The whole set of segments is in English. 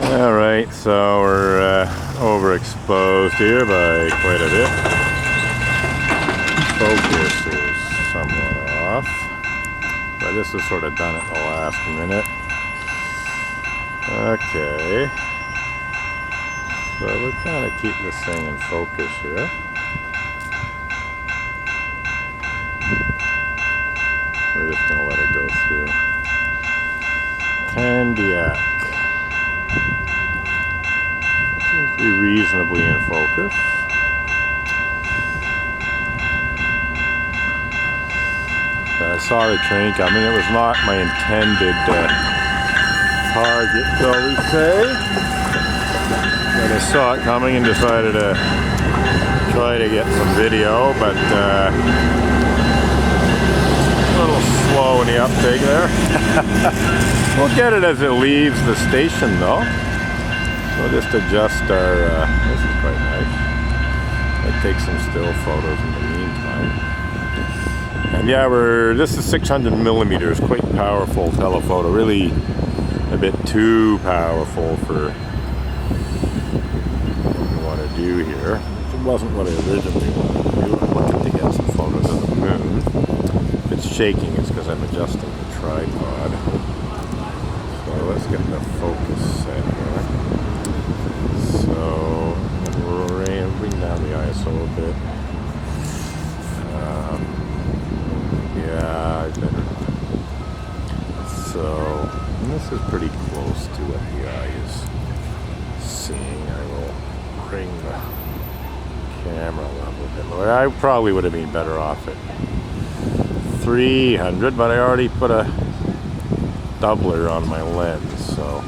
Alright, so we're overexposed here by quite a bit. Focus is somewhat off, but this is sort of done at the last minute. Okay, so we're trying to keep this thing in focus here. We're just going to let it go through. Candiac. Seems to be reasonably in focus. I saw the train coming. It was not my intended target, shall we say. But I saw it coming and decided to try to get some video, but a little slow in the uptake there. We'll get it as it leaves the station though. We'll just adjust our, this is quite nice. I take some still photos in the meantime. And yeah, this is 600 millimeters, quite powerful telephoto, really a bit too powerful for what we want to do here. It wasn't what I originally wanted to do. I'm looking to get some photos of the moon. If it's shaking, it's because I'm adjusting the tripod. So let's get the focus set here. So we'll bring down the ISO a bit. Yeah, I better. So this is pretty close to what the eye is seeing. I will bring the camera level a bit lower. I probably would have been better off at 300, but I already put a doubler on my lens, so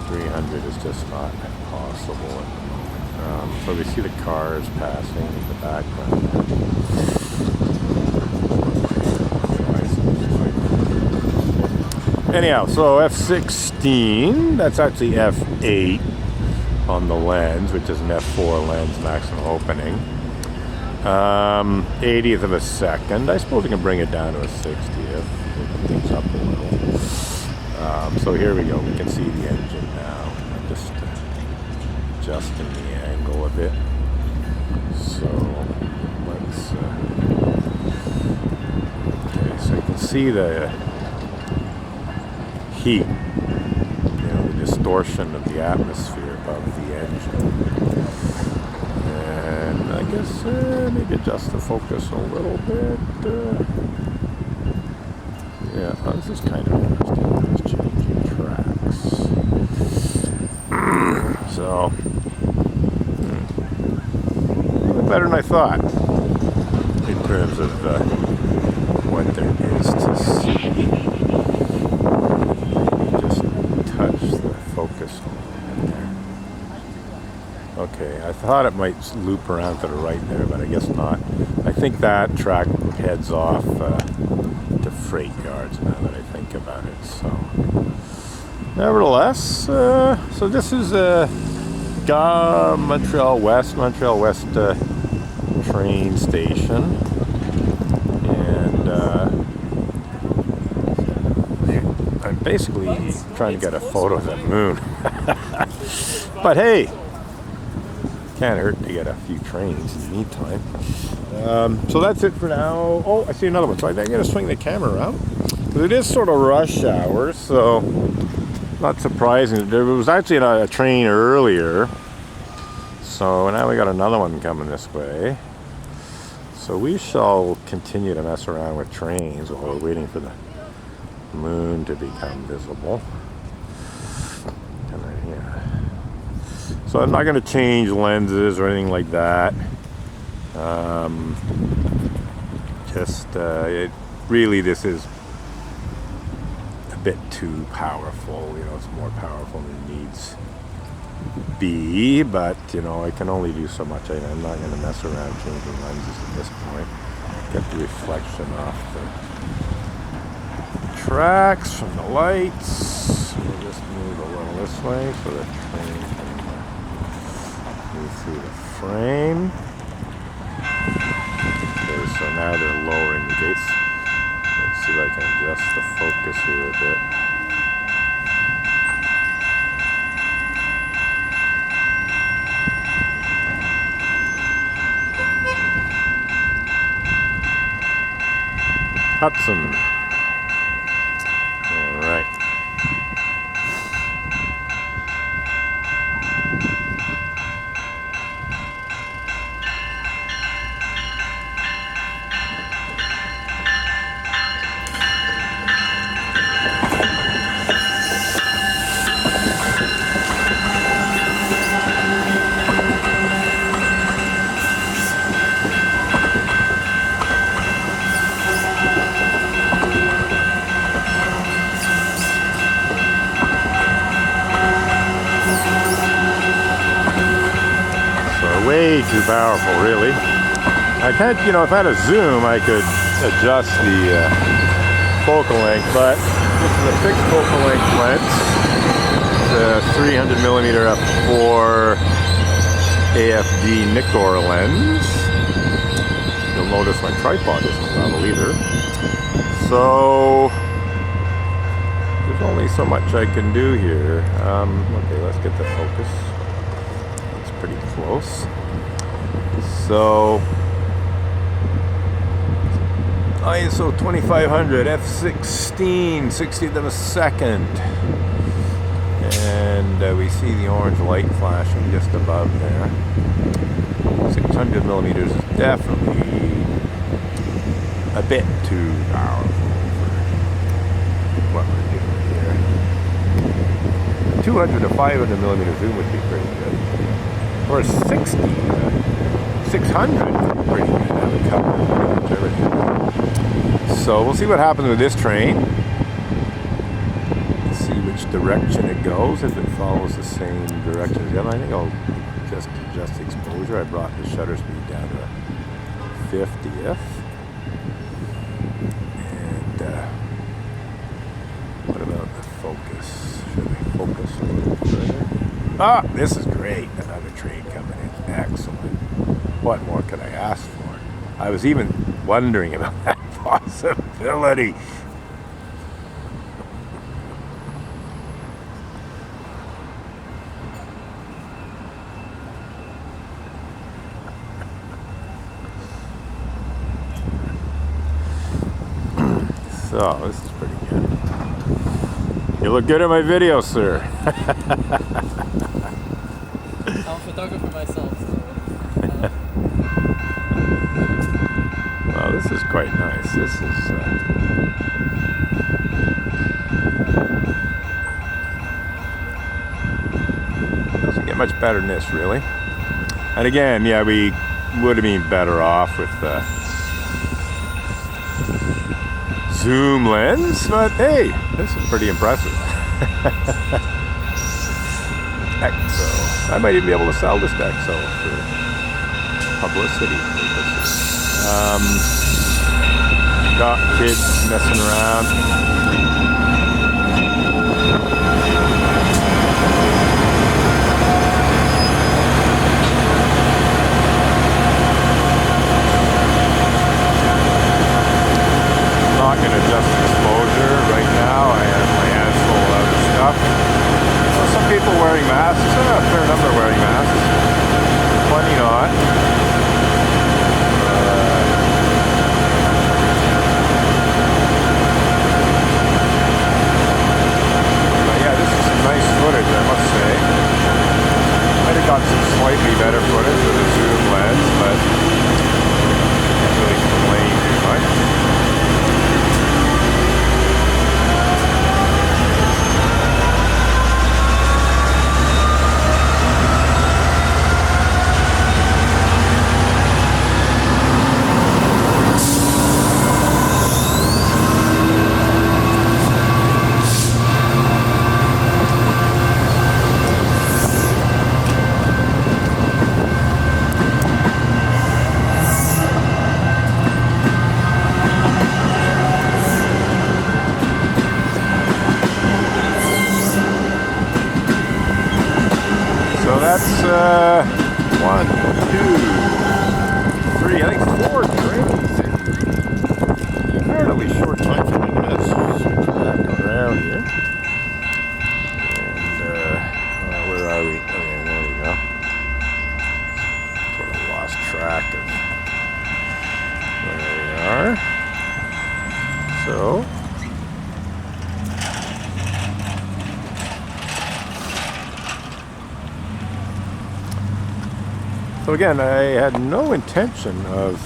300 is just not possible at the moment. So we see the cars passing in the background. Anyhow, so f16, that's actually f8 on the lens, which is an f4 lens maximum opening. 80th of a second. I suppose we can bring it down to a 60th. Open things up a little. So here we go. We can see the engine now. I'm just adjusting the angle a bit. So let's. Okay, so you can see the heat, the distortion of the atmosphere above the engine. And I guess maybe adjust the focus a little bit. Yeah, this is kind of interesting. It's changing tracks. So, a little better than I thought in terms of what there is to see. Okay, I thought it might loop around to the right there, but I guess not. I think that track heads off to freight yards now that I think about it. So, nevertheless, so this is Montreal West train station, and I'm basically trying to get a photo of the moon. But hey, can't hurt to get a few trains in the meantime. So that's it for now. Oh, I see another one. So I gotta swing the camera around. Because it is sort of rush hour, so not surprising. There was actually a train earlier. So now we got another one coming this way. So we shall continue to mess around with trains while we're waiting for the moon to become visible. So I'm not going to change lenses or anything like that. Really this is a bit too powerful. It's more powerful than it needs be, but I can only do so much. I'm not going to mess around changing lenses at this point. Get the reflection off the tracks from the lights. We'll just move a little this way so that train can move through the frame. Okay, so now they're lowering the gates. Let's see if I can adjust the focus here a bit. Hudson. All right. Way too powerful, really. I can't, you know, if I had a zoom, I could adjust the focal length, but this is a fixed focal length lens. It's a 300 millimeter f4 AFD Nikkor lens. You'll notice my tripod isn't level either. So there's only so much I can do here. Okay, let's get the focus. Pretty close. So ISO 2500 f16, 60th of a second, and we see the orange light flashing just above there. 600 millimeters is definitely a bit too powerful for what we're doing here. 200 to 500 millimeter zoom would be pretty good. Or 600, pretty good. That would cover pretty much everything. So we'll see what happens with this train. Let's see which direction it goes, if it follows the same direction as the other. I think I'll just adjust the exposure. I brought the shutter speed down to 50th. And what about the focus? Should we focus a little further? Ah, this is great. Another train coming in. Excellent. What more could I ask for? I was even wondering about that possibility. So, this is pretty good. You look good in my video, sir. I'm a photographer myself, so well, this is quite nice. This is doesn't get much better than this, really. And again, yeah, we would have been better off with the zoom lens, but hey, this is pretty impressive. EXO. I might even be able to sell this to EXO for publicity purposes. Got kids messing around. I'm not going to adjust exposure right now. I have my hands full of other stuff. Some people wearing masks, a fair number wearing masks, plenty not. But yeah, this is some nice footage, I must say. Might have got some slightly better footage with a zoom lens, but can't really complain too much. That's 1, 2, 3, I think 4 trains in a fairly short time frame. Let's switch back around here. And where are we? Okay, there we go. Sort of lost track of where we are. So again, I had no intention of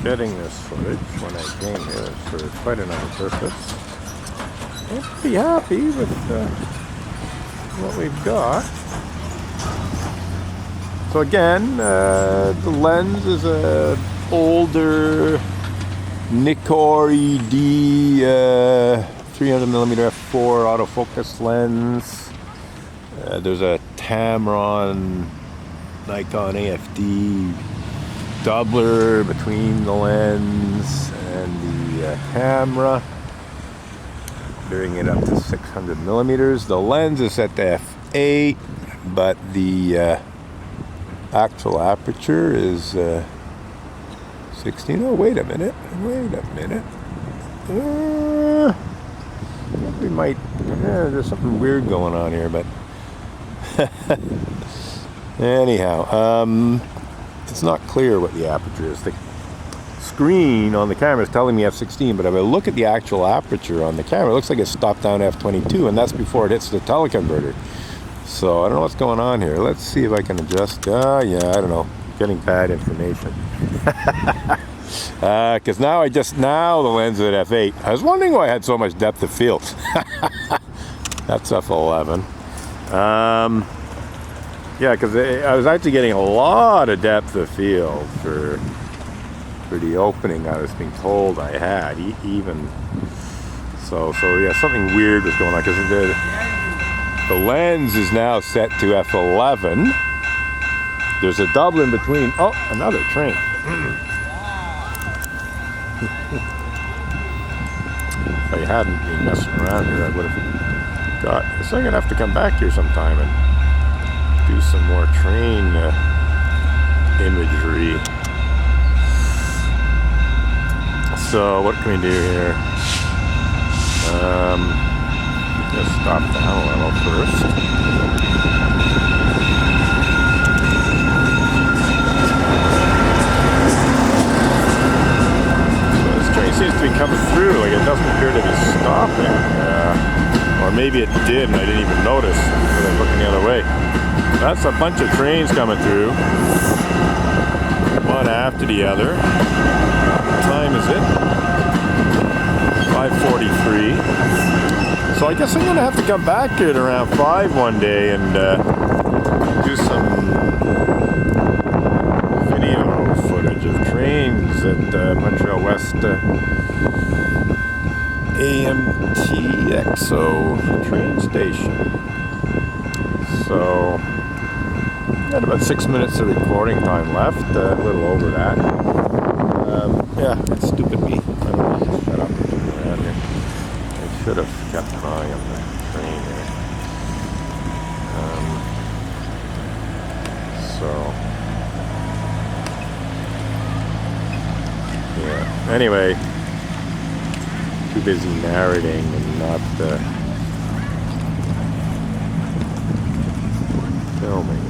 getting this footage when I came here for quite another purpose. I'm pretty happy with what we've got. So again, the lens is a older Nikkor ED 300mm f4 autofocus lens. There's a Tamron Nikon AFD doubler between the lens and the camera, bringing it up to 600mm. The lens is set to f8, but the actual aperture is 16. Oh, wait a minute. We might, there's something weird going on here, but anyhow, it's not clear what the aperture is. The screen on the camera is telling me f16, but if I look at the actual aperture on the camera, it looks like it's stopped down f22, and that's before it hits the teleconverter. So I don't know what's going on here. Let's see if I can adjust. Yeah, I don't know. Getting bad information. Because now the lens is at f8. I was wondering why I had so much depth of field. That's f11. Yeah, because I was actually getting a lot of depth of field for the opening I was being told I had. Even so yeah, something weird was going on because the lens is now set to f11. There's a double in between. Oh, another train. If I hadn't been messing around here, I would have got. So I'm gonna have to come back here sometime and do some more train imagery. So what can we do here? Just stop down a little first. Seems to be coming through, like it doesn't appear to be stopping. Or maybe it did and I didn't even notice because I'm looking the other way. That's a bunch of trains coming through, one after the other. What time is it? 5:43. So I guess I'm going to have to come back here at around 5 one day and do some video footage of trains at Montreal West EXO train station. So, got about 6 minutes of recording time left, a little over that. Yeah, it's stupid me. I don't know, shut up around here. I should have kept an eye on the train here. Yeah. Anyway, too busy narrating and not filming.